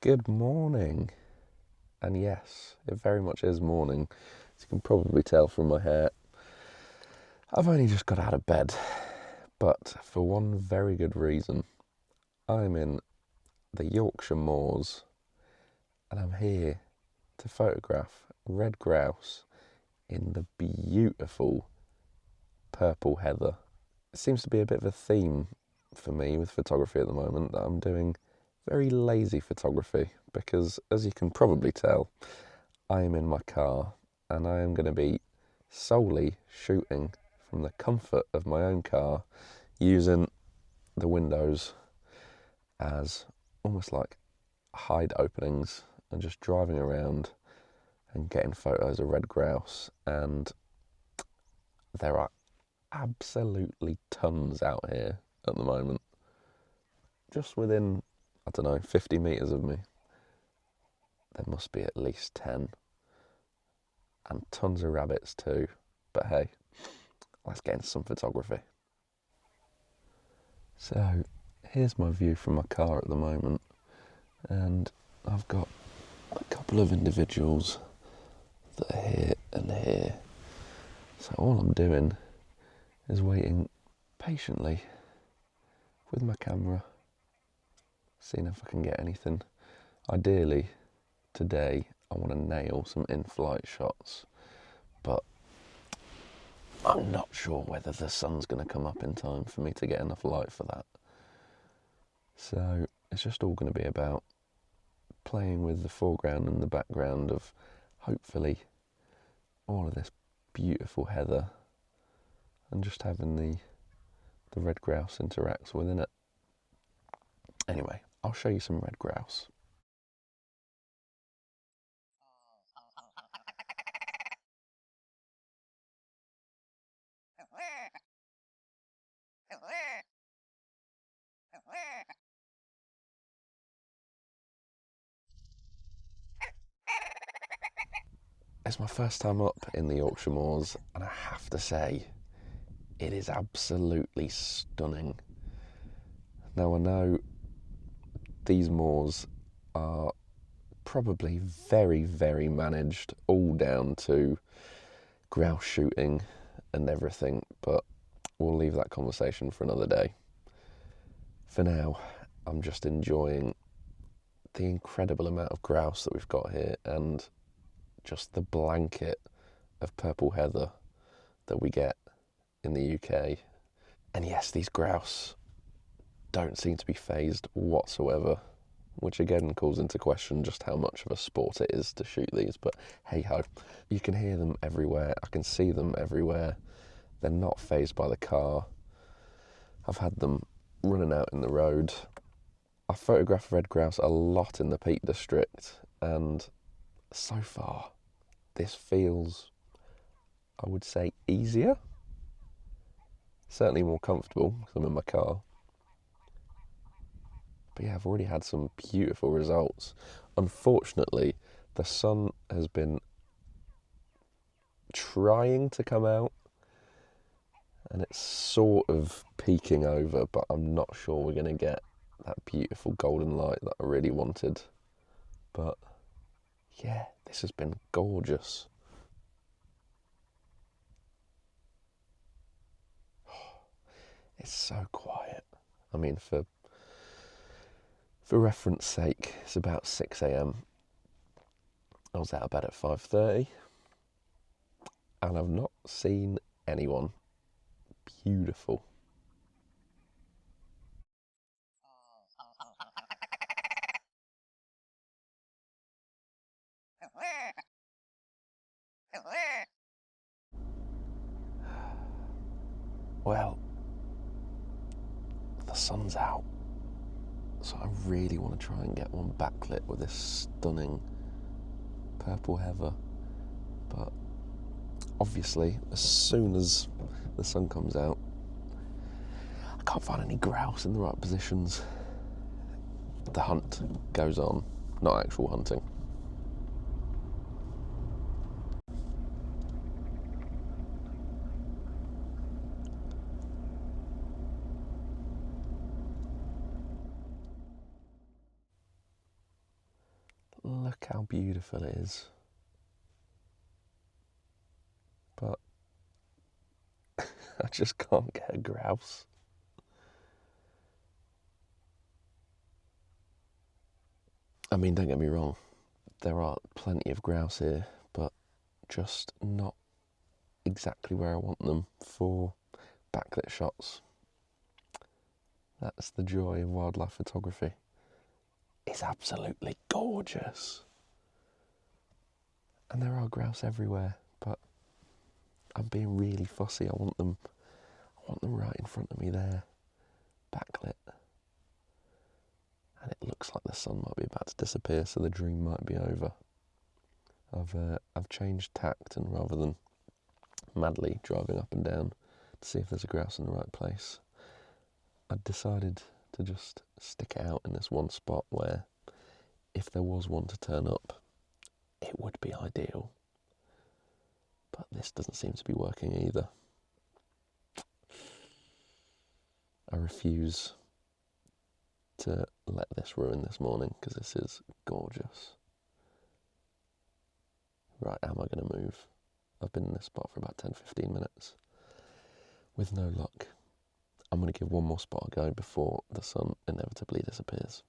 Good morning. And yes, it very much is morning. As you can probably tell from my hair, I've only just got out of bed. But for one very good reason. I'm in the Yorkshire Moors and I'm here to photograph red grouse in the beautiful purple heather. It seems to be a bit of a theme for me with photography at the moment that I'm doing very lazy photography because, as you can probably tell, I am in my car and I am going to be solely shooting from the comfort of my own car using the windows as almost like hide openings and just driving around and getting photos of red grouse. And there are absolutely tons out here at the moment. Just within, I don't know, 50 metres of me, there must be at least 10. And tons of rabbits too. But hey, let's get into some photography. So here's my view from my car at the moment, and I've got a couple of individuals that are here and here. So all I'm doing is waiting patiently with my camera, seeing if I can get anything. Ideally, today I want to nail some in-flight shots, but I'm not sure whether the sun's going to come up in time for me to get enough light for that. So it's just all going to be about playing with the foreground and the background of hopefully all of this beautiful heather and just having the red grouse interacts within it. Anyway, I'll show you some red grouse. It's my first time up in the Yorkshire Moors, and I have to say, it is absolutely stunning. Now, I know these moors are probably very, very managed, all down to grouse shooting and everything, but we'll leave that conversation for another day. For now, I'm just enjoying the incredible amount of grouse that we've got here and just the blanket of purple heather that we get in the UK. And yes, these grouse don't seem to be phased whatsoever, which again calls into question just how much of a sport it is to shoot these, but hey ho. You can hear them everywhere, I can see them everywhere. They're not phased by the car. I've had them running out in the road. I photographed red grouse a lot in the Peak District, and so far this feels, I would say, easier. Certainly more comfortable because I'm in my car. But yeah, I've already had some beautiful results. Unfortunately, the sun has been trying to come out and it's sort of peeking over, but I'm not sure we're going to get that beautiful golden light that I really wanted. But yeah, this has been gorgeous. It's so quiet. I mean, for reference sake, it's about 6 a.m. I was out of bed at 5:30 and I've not seen anyone. Beautiful. Well, the sun's out, so I really want to try and get one backlit with this stunning purple heather. But obviously, as soon as the sun comes out, I can't find any grouse in the right positions. The hunt goes on, not actual hunting. how beautiful it is. But I just can't get a grouse. I mean, don't get me wrong, there are plenty of grouse here, but just not exactly where I want them for backlit shots. That's the joy of wildlife photography. It's absolutely gorgeous. And there are grouse everywhere, but I'm being really fussy. I want them right in front of me there, backlit. And it looks like the sun might be about to disappear, so the dream might be over. I've changed tact, and rather than madly driving up and down to see if there's a grouse in the right place, I decided to just stick it out in this one spot where, if there was one to turn up, it would be ideal. But this doesn't seem to be working either. I refuse to let this ruin this morning, because this is gorgeous. Right, how am I going to move? I've been in this spot for about 10-15 minutes with no luck. I'm going to give one more spot a go before the sun inevitably disappears.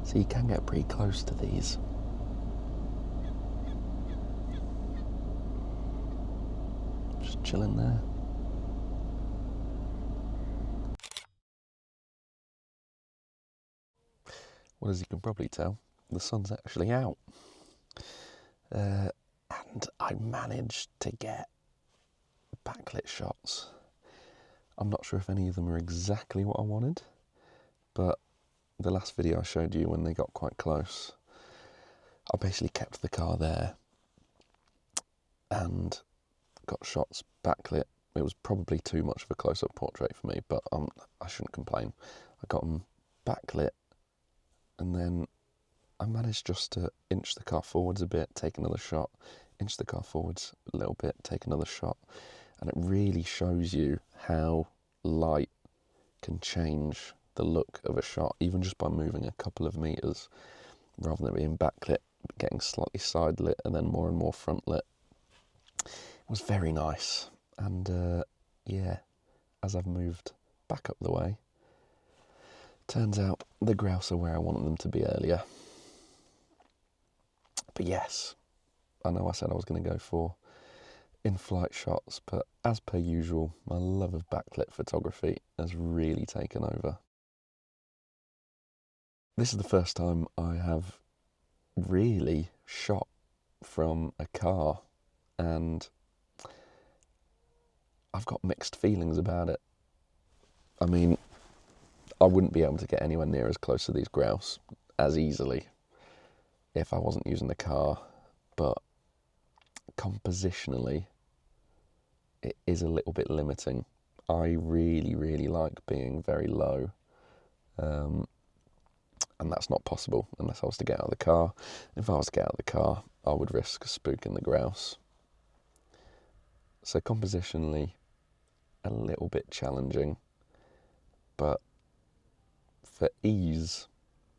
So you can get pretty close to these. Just chilling there. Well, as you can probably tell, the sun's actually out. And I managed to get backlit shots. I'm not sure if any of them are exactly what I wanted, but the last video I showed you when they got quite close, I basically kept the car there and got shots backlit. It was probably too much of a close-up portrait for me, but I shouldn't complain. I got them backlit, and then I managed just to inch the car forwards a bit, take another shot, inch the car forwards a little bit, take another shot, and it really shows you how light can change the look of a shot, even just by moving a couple of meters, rather than being backlit, getting slightly side lit and then more and more front lit. It was very nice, and yeah, as I've moved back up the way, turns out the grouse are where I wanted them to be earlier. But yes, I know I said I was going to go for in-flight shots, but as per usual, my love of backlit photography has really taken over. This is the first time I have really shot from a car, and I've got mixed feelings about it. I mean, I wouldn't be able to get anywhere near as close to these grouse as easily if I wasn't using the car, but compositionally, it is a little bit limiting. I really, really like being very low, and that's not possible unless I was to get out of the car. If I was to get out of the car, I would risk spooking the grouse. So compositionally, a little bit challenging, but for ease,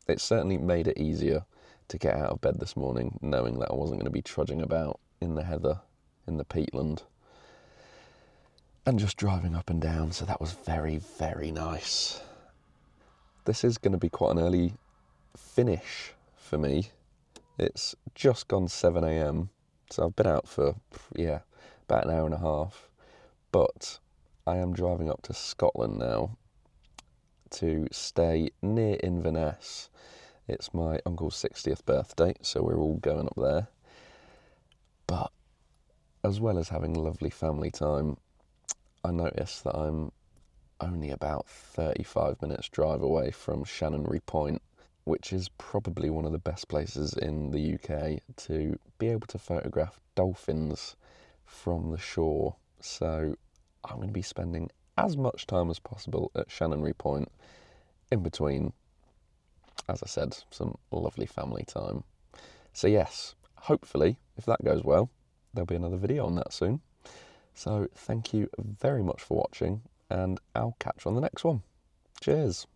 it certainly made it easier to get out of bed this morning, knowing that I wasn't going to be trudging about in the heather, in the peatland, and just driving up and down, so that was very, very nice. This is going to be quite an early finish for me. It's just gone 7 a.m, so I've been out for, about an hour and a half, but I am driving up to Scotland now to stay near Inverness. It's my uncle's 60th birthday, so we're all going up there. But as well as having lovely family time, I noticed that I'm only about 35 minutes drive away from Shannonry Point, which is probably one of the best places in the UK to be able to photograph dolphins from the shore. So I'm going to be spending as much time as possible at Shannonry Point, in between, as I said, some lovely family time. So yes, hopefully, if that goes well, there'll be another video on that soon. So thank you very much for watching, and I'll catch you on the next one. Cheers.